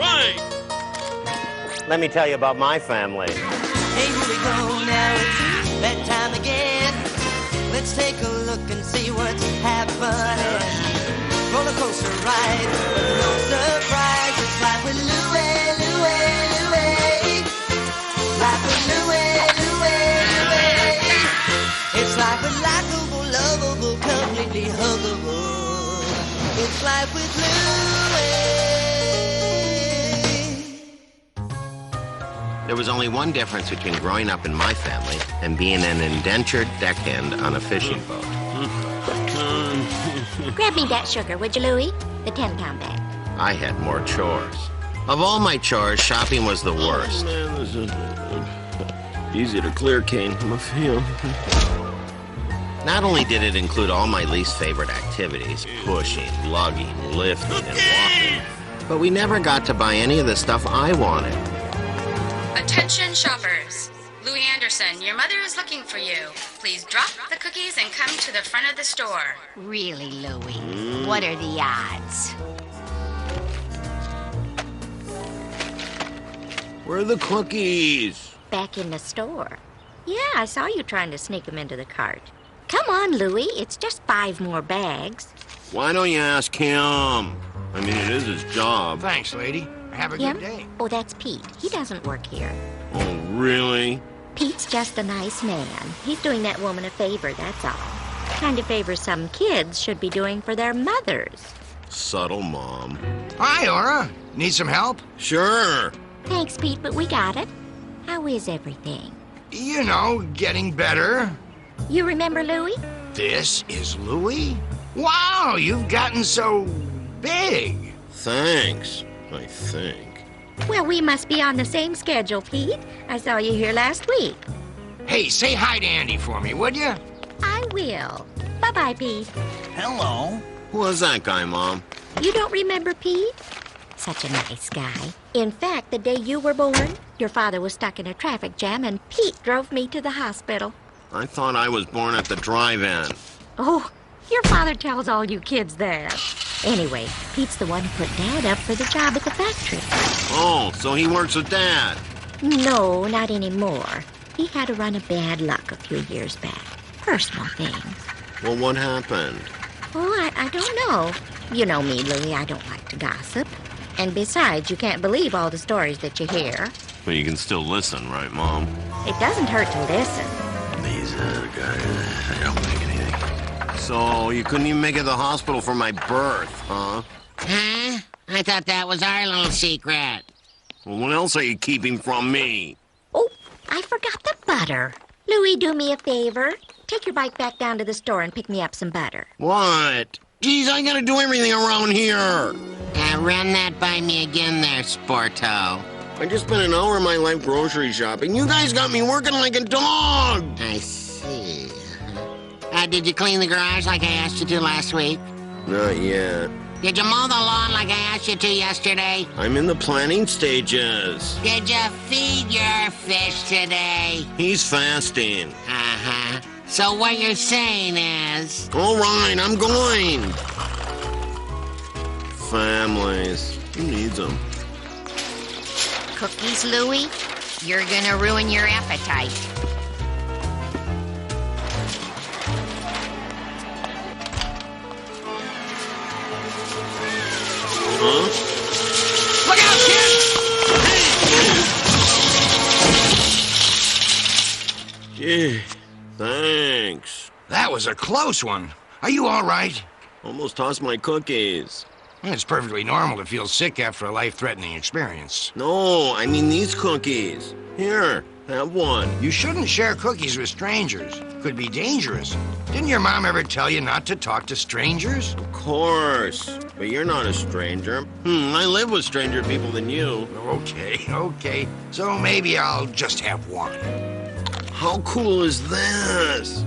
right. Let me tell you about my family. Hey, here we go now, it's bedtime again. Let's take a look and see what's happening. Roller coaster ride, no surprise. It's life with Louie, Louie, Louie. Life with Louie, Louie, Louie. It's life with likable, lovable, completely huggable. It's life with Louie. There was only one difference between growing up in my family and being an indentured deckhand on a fishing boat. Grab me that sugar, would you, Louie? The 10-pound bag. I had more chores. Of all my chores, shopping was the worst. Oh, man, this is easy to clear, Kane. I'm a feel. Not only did it include all my least favorite activities, pushing, lugging, lifting, and walking, but we never got to buy any of the stuff I wanted. Attention shoppers. Louie Anderson, your mother is looking for you. Please drop the cookies and come to the front of the store. Really, Louie? What are the odds? Where are the cookies? Back in the store. Yeah, I saw you trying to sneak them into the cart. Come on, Louie. It's just 5 more bags. Why don't you ask him? I mean, it is his job. Thanks, lady. Have a Him? good day. Oh, that's Pete. He doesn't work here. Oh, really? Pete's just a nice man. He's doing that woman a favor, that's all. Kind of favor some kids should be doing for their mothers. Subtle, Mom. Hi, Aura. Need some help? Sure. Thanks, Pete, but we got it. How is everything? You know, getting better. You remember Louie? This is Louie? Wow, you've gotten so big. Thanks, I think. Well, we must be on the same schedule, Pete. I saw you here last week. Hey, say hi to Andy for me, would you? I will. Bye-bye, Pete. Hello. Who was that guy, Mom? You don't remember Pete? Such a nice guy. In fact, the day you were born, your father was stuck in a traffic jam and Pete drove me to the hospital. I thought I was born at the drive-in. Oh, your father tells all you kids that. Anyway, Pete's the one who put Dad up for the job at the factory. Oh, so he works with Dad. No, not anymore. He had a run of bad luck a few years back. Personal things. Well, what happened? Oh, I don't know. You know me, Louie, I don't like to gossip. And besides, you can't believe all the stories that you hear. But you can still listen, right, Mom? It doesn't hurt to listen. These guys, I don't make anything. So, you couldn't even make it to the hospital for my birth, huh? Huh? I thought that was our little secret. Well, what else are you keeping from me? Oh, I forgot the butter. Louie, do me a favor. Take your bike back down to the store and pick me up some butter. What? Geez, I gotta do everything around here. Run that by me again there, Sporto. I just spent an hour of my life grocery shopping. You guys got me working like a dog. I see. Did you clean the garage like I asked you to last week? Not yet. Did you mow the lawn like I asked you to yesterday? I'm in the planning stages. Did you feed your fish today? He's fasting. Uh-huh. So what you're saying is... All right, I'm going. Families. Who needs them? Cookies, Louie? You're gonna ruin your appetite. Huh? Look out, kid! Gee, thanks. That was a close one. Are you all right? Almost tossed my cookies. It's perfectly normal to feel sick after a life-threatening experience. No, I mean these cookies. Here, have one. You shouldn't share cookies with strangers. Could be dangerous. Didn't your mom ever tell you not to talk to strangers? Of course. But you're not a stranger. I live with stranger people than you. Okay. So maybe I'll just have one. How cool is this?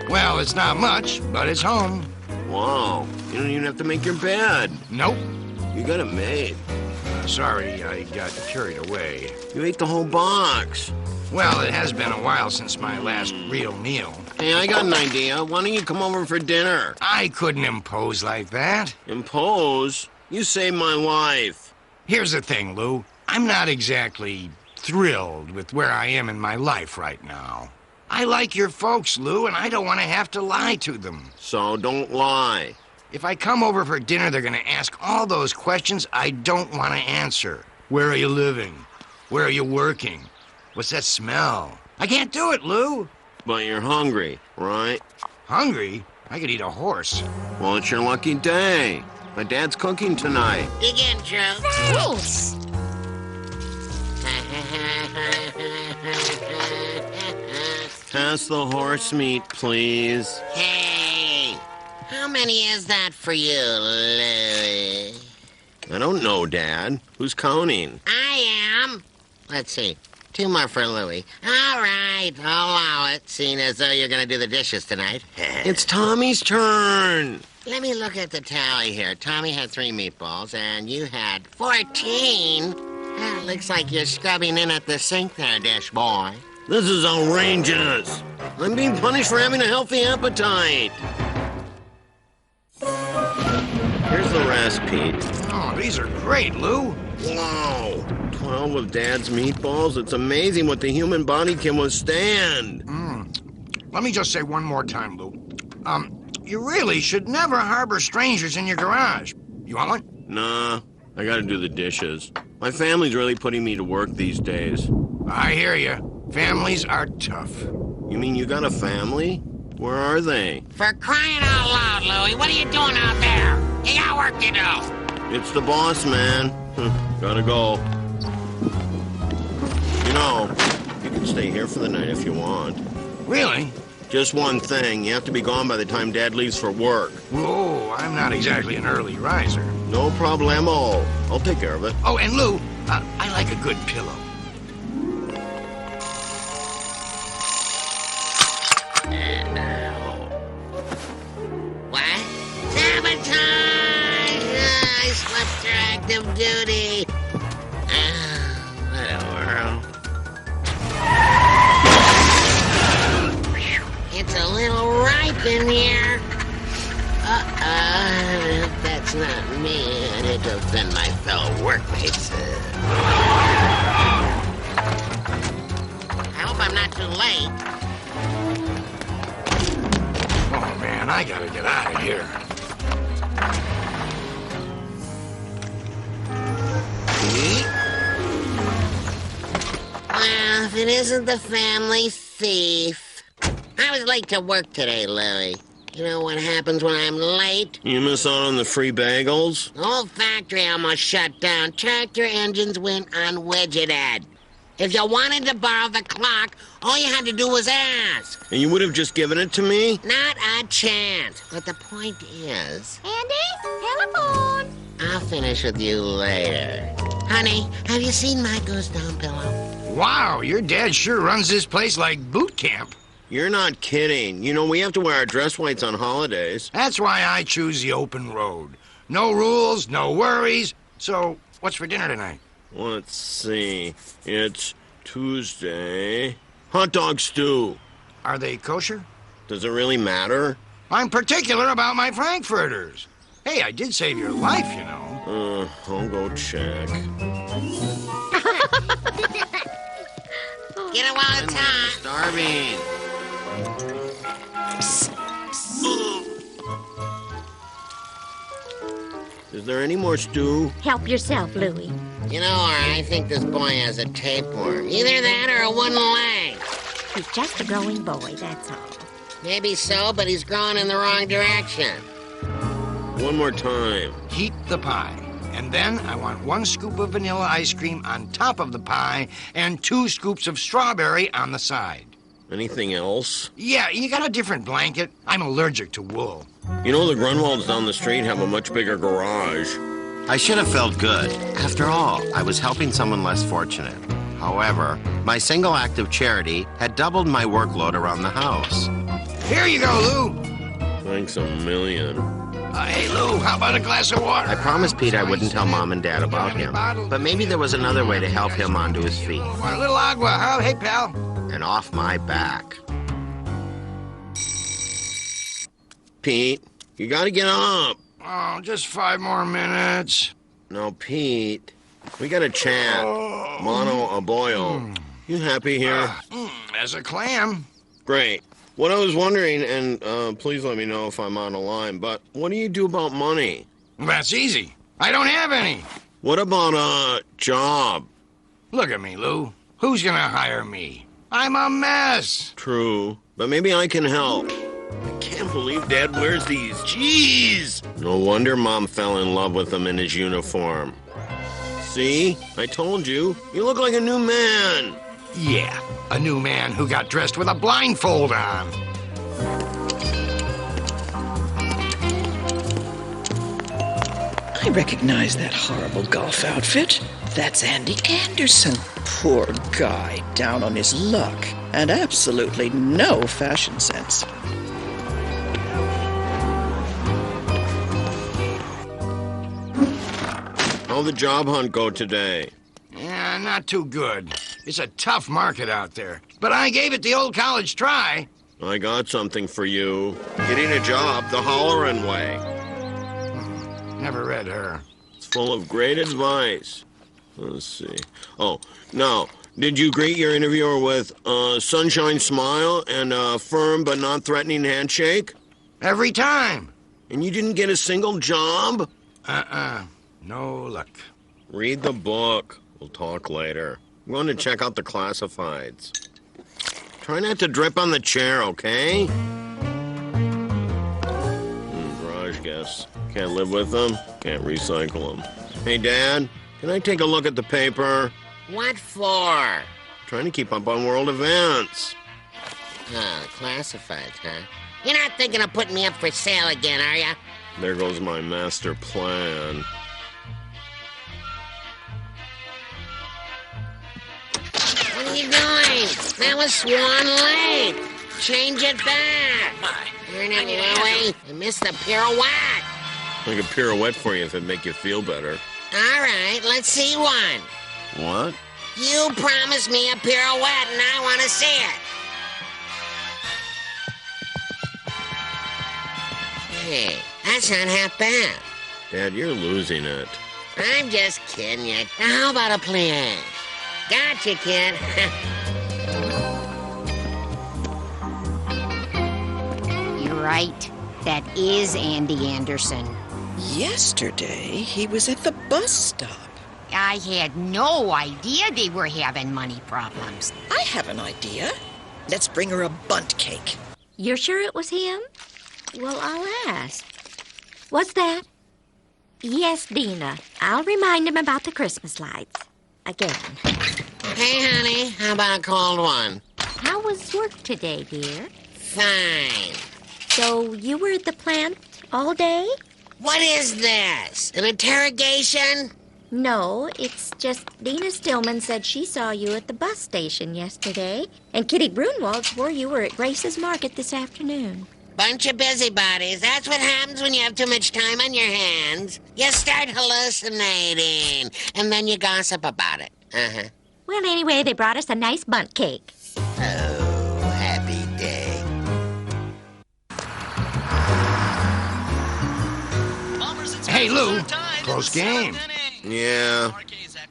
Well, it's not much, but it's home. Wow, you don't even have to make your bed. Nope. You got it made. Sorry, I got carried away. You ate the whole box. Well, it has been a while since my last real meal. Hey, I got an idea. Why don't you come over for dinner? I couldn't impose like that. Impose? You saved my life. Here's the thing, Lou. I'm not exactly thrilled with where I am in my life right now. I like your folks, Lou, and I don't want to have to lie to them. So don't lie. If I come over for dinner, they're going to ask all those questions I don't want to answer. Where are you living? Where are you working? What's that smell? I can't do it, Lou. But you're hungry, right? Hungry? I could eat a horse. Well, it's your lucky day. My dad's cooking tonight. Dig in, Joe. Thanks. Pass the horse meat, please. Hey, how many is that for you, Louie? I don't know, Dad. Who's counting? I am. Let's see. 2 more for Louie. All right, I'll allow it, seeing as though you're going to do the dishes tonight. It's Tommy's turn. Let me look at the tally here. Tommy had 3 meatballs, and you had 14. Looks like you're scrubbing in at the sink there, dish boy. This is outrageous. I'm being punished for having a healthy appetite. Here's the rest, Pete. Oh, these are great, Lou. Wow. 12 of Dad's meatballs? It's amazing what the human body can withstand. Let me just say one more time, Lou. You really should never harbor strangers in your garage. You want one? Nah, I gotta do the dishes. My family's really putting me to work these days. I hear you. Families are tough. You mean you got a family? Where are they? For crying out loud, Louie, what are you doing out there? You got work to do. It's the boss, man. Gotta go. You know, you can stay here for the night if you want. Really? Just one thing, you have to be gone by the time Dad leaves for work. Whoa, I'm not exactly an early riser. No problemo. I'll take care of it. Oh, and Lou, I like a good pillow. What? Sabotage! I slept through active duty. What a world. It's a little ripe in here. If that's not me, I need to offend my fellow workmates. I hope I'm not too late. Oh, man, I gotta get out of here. Well, if it isn't the family thief. I was late to work today, Louie. You know what happens when I'm late? You miss out on the free bagels? The whole factory almost shut down. Tractor engines went unwidgeted. If you wanted to borrow the clock, all you had to do was ask. And you would have just given it to me? Not a chance. But the point is, Andy, telephone. I'll finish with you later. Honey, have you seen my goose down pillow? Wow, your dad sure runs this place like boot camp. You're not kidding. You know, we have to wear our dress whites on holidays. That's why I choose the open road. No rules, no worries. So, what's for dinner tonight? Let's see. It's Tuesday. Hot dog stew. Are they kosher? Does it really matter? I'm particular about my frankfurters. Hey, I did save your life, you know. I'll go check. Get it while it's hot. Starving. Is there any more stew? Help yourself, Louie. You know, I think this boy has a tapeworm. Either that or a wooden leg. He's just a growing boy, that's all. Maybe so, but he's growing in the wrong direction. One more time. Heat the pie. And then I want 1 scoop of vanilla ice cream on top of the pie and 2 scoops of strawberry on the side. Anything else? Yeah, you got a different blanket? I'm allergic to wool. You know, the Grunwalds down the street have a much bigger garage. I should have felt good. After all, I was helping someone less fortunate. However, my single act of charity had doubled my workload around the house. Here you go, Lou. Thanks a million. Hey, Lou, how about a glass of water? I promised Pete I wouldn't tell Mom and Dad about him, but maybe there was another way to help him onto his feet. Want a little agua, huh? Hey, pal. And off my back. Pete, you gotta get up. Oh, just 5 more minutes. No, Pete. We got a chat. Mono Aboyo. You happy here? As a clam. Great. What I was wondering, and please let me know if I'm out of line, but what do you do about money? That's easy. I don't have any. What about a job? Look at me, Lou. Who's gonna hire me? I'm a mess. True, but maybe I can help. I can't believe Dad wears these. Jeez! No wonder Mom fell in love with him in his uniform. See? I told you. You look like a new man. Yeah, a new man who got dressed with a blindfold on. I recognize that horrible golf outfit. That's Andy Anderson. Poor guy, down on his luck, and absolutely no fashion sense. How'd the job hunt go today? Yeah, not too good. It's a tough market out there. But I gave it the old college try. I got something for you. Getting a job the Hollerin' way. Never read her. It's full of great advice. Let's see. Oh, now, did you greet your interviewer with a sunshine smile and a firm but not threatening handshake? Every time. And you didn't get a single job? No luck. Read the book. We'll talk later. I'm going to check out the classifieds. Try not to drip on the chair, okay? Garage guests. Can't live with them. Can't recycle them. Hey, Dad, can I take a look at the paper? What for? Trying to keep up on world events. Classifieds, huh? You're not thinking of putting me up for sale again, are ya? There goes my master plan. What are you doing? That was Swan Lake. Change it back. Turn it, Louie. I missed the pirouette. I could pirouette for you if it'd make you feel better. All right, let's see one. What? You promised me a pirouette, and I want to see it. Hey, that's not half bad. Dad, you're losing it. I'm just kidding you. Now, how about a plie? Gotcha, kid. You're right. That is Andy Anderson. Yesterday, he was at the bus stop. I had no idea they were having money problems. I have an idea. Let's bring her a bunt cake. You're sure it was him? Well, I'll ask. What's that? Yes, Dina. I'll remind him about the Christmas lights. Again. Hey, honey, how about a cold one? How was work today, dear? Fine. So you were at the plant all day? What is this? An interrogation? No, it's just Dina Stillman said she saw you at the bus station yesterday, and Kitty Brunwald swore you were at Grace's Market this afternoon. Bunch of busybodies. That's what happens when you have too much time on your hands. You start hallucinating, and then you gossip about it. Uh-huh. Well, anyway, they brought us a nice bundt cake. Oh, happy day. Hey, Lou. Close game. Yeah.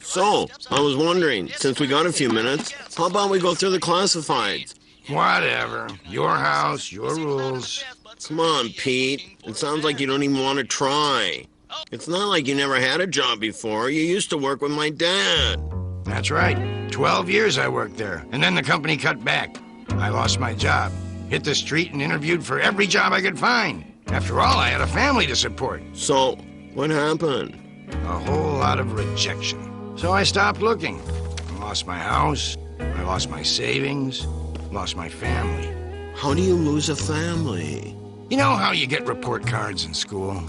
So, I was wondering, since we got a few minutes, how about we go through the classifieds? Whatever. Your house, your rules. Come on, Pete. It sounds like you don't even want to try. It's not like you never had a job before. You used to work with my dad. That's right. 12 years I worked there, and then the company cut back. I lost my job, hit the street and interviewed for every job I could find. After all, I had a family to support. So, what happened? A whole lot of rejection. So I stopped looking. I lost my house, I lost my savings, lost my family. How do you lose a family? You know how you get report cards in school?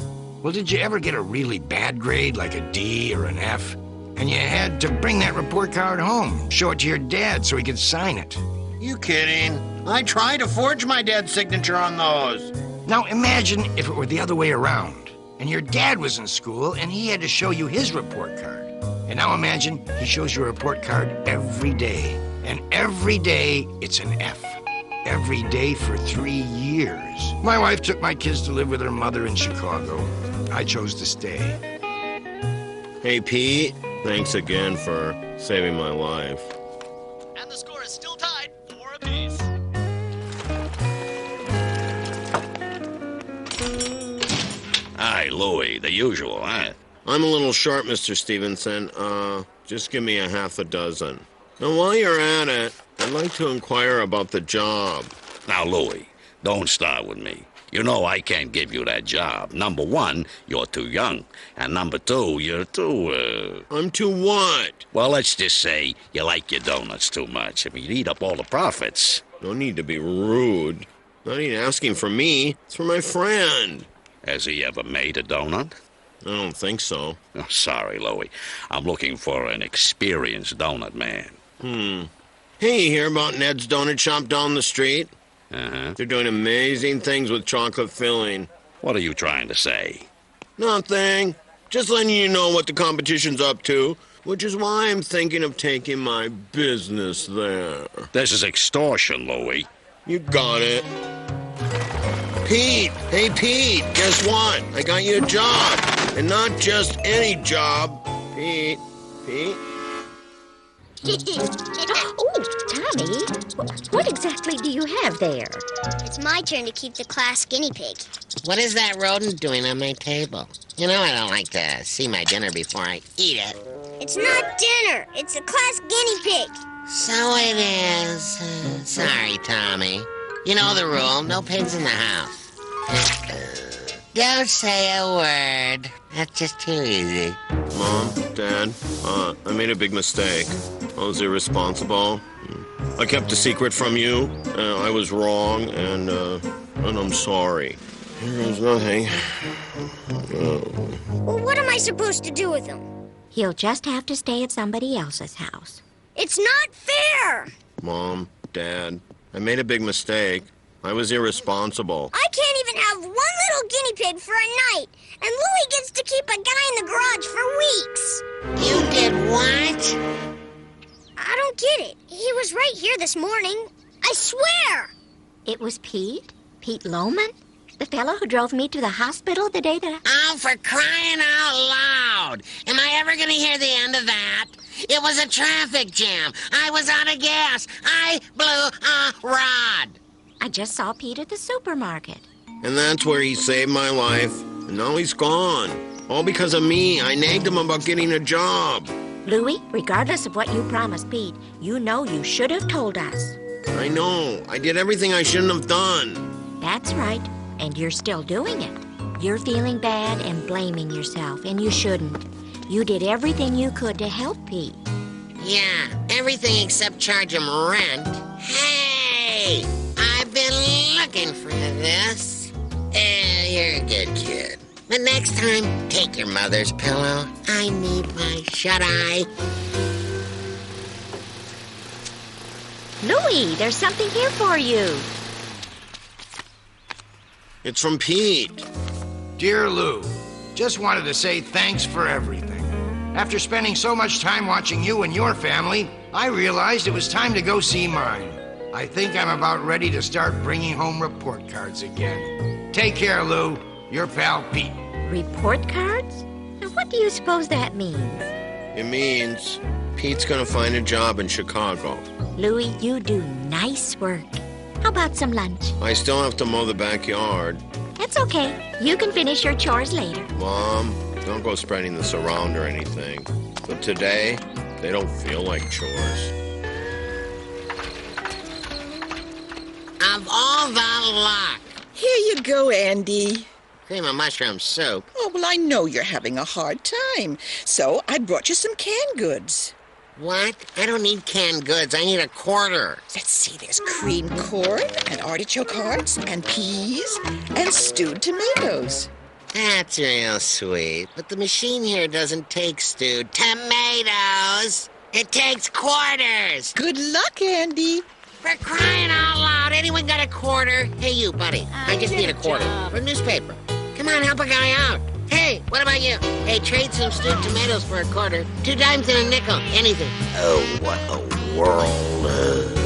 Well, did you ever get a really bad grade, like a D or an F? And you had to bring that report card home, show it to your dad so he could sign it. You kidding? I tried to forge my dad's signature on those. Now imagine if it were the other way around, and your dad was in school and he had to show you his report card. And now imagine he shows you a report card every day, and every day it's an F. Every day for 3 years. My wife took my kids to live with her mother in Chicago. I chose to stay. Hey, Pete, Thanks again for saving my life. And the score is still tied, 4 apiece. Hi, Louie, the usual, huh? I'm a little short, Mr. Stevenson. Just give me a half a dozen. Now, while you're at it, I'd like to inquire about the job. Now, Louie, don't start with me. You know I can't give you that job. Number one, you're too young. And number two, you're too, I'm too what? Well, let's just say you like your donuts too much. I mean, you'd eat up all the profits. No need to be rude. Not even asking for me. It's for my friend. Has he ever made a donut? I don't think so. Oh, sorry, Louie. I'm looking for an experienced donut man. Hey, you hear about Ned's Donut Shop down the street? Uh-huh. They're doing amazing things with chocolate filling. What are you trying to say? Nothing. Just letting you know what the competition's up to, which is why I'm thinking of taking my business there. This is extortion, Louie. You got it. Pete! Hey, Pete! Guess what? I got you a job. And not just any job. Pete? Oh, Tommy, what exactly do you have there? It's my turn to keep the class guinea pig. What is that rodent doing on my table? You know I don't like to see my dinner before I eat it. It's not dinner. It's a class guinea pig. So it is. Sorry, Tommy. You know the rule. No pigs in the house. Don't say a word. That's just too easy. Mom, Dad, I made a big mistake. I was irresponsible. I kept a secret from you. I was wrong, and I'm sorry. Here goes nothing. Well, what am I supposed to do with him? He'll just have to stay at somebody else's house. It's not fair! Mom, Dad, I made a big mistake. I was irresponsible. I can't even have one little guinea pig for a night, and Louie gets to keep a guy in the garage for weeks. You did what? I don't get it. He was right here this morning. I swear! It was Pete? Pete Lohman? The fellow who drove me to the hospital the day that Oh, for crying out loud! Am I ever going to hear the end of that? It was a traffic jam. I was out of gas. I blew a rod. I just saw Pete at the supermarket. And that's where he saved my life. And now he's gone. All because of me. I nagged him about getting a job. Louie, regardless of what you promised Pete, you know you should have told us. I know. I did everything I shouldn't have done. That's right. And you're still doing it. You're feeling bad and blaming yourself, and you shouldn't. You did everything you could to help Pete. Yeah, everything except charge him rent. Hey! I've been looking for this. You're a good kid. But next time, take your mother's pillow. I need my shut-eye. Louie, there's something here for you. It's from Pete. Dear Lou, just wanted to say thanks for everything. After spending so much time watching you and your family, I realized it was time to go see mine. I think I'm about ready to start bringing home report cards again. Take care, Lou. Your pal, Pete. Report cards? Now, what do you suppose that means? It means Pete's gonna find a job in Chicago. Louie, you do nice work. How about some lunch? I still have to mow the backyard. That's okay. You can finish your chores later. Mom, don't go spreading this around or anything. But today, they don't feel like chores. Of all the luck. Here you go, Andy. Cream of mushroom soup. Oh, well, I know you're having a hard time, so I brought you some canned goods. What? I don't need canned goods. I need a quarter. Let's see, there's creamed corn and artichoke hearts and peas and stewed tomatoes. That's real sweet. But the machine here doesn't take stewed tomatoes. It takes quarters. Good luck, Andy. For crying out loud, anyone got a quarter? Hey, you, buddy. I just need a quarter. For a newspaper. Come on, help a guy out. Hey, what about you? Hey, trade some stewed tomatoes for a quarter. 2 dimes and a nickel. Anything. Oh, what a world.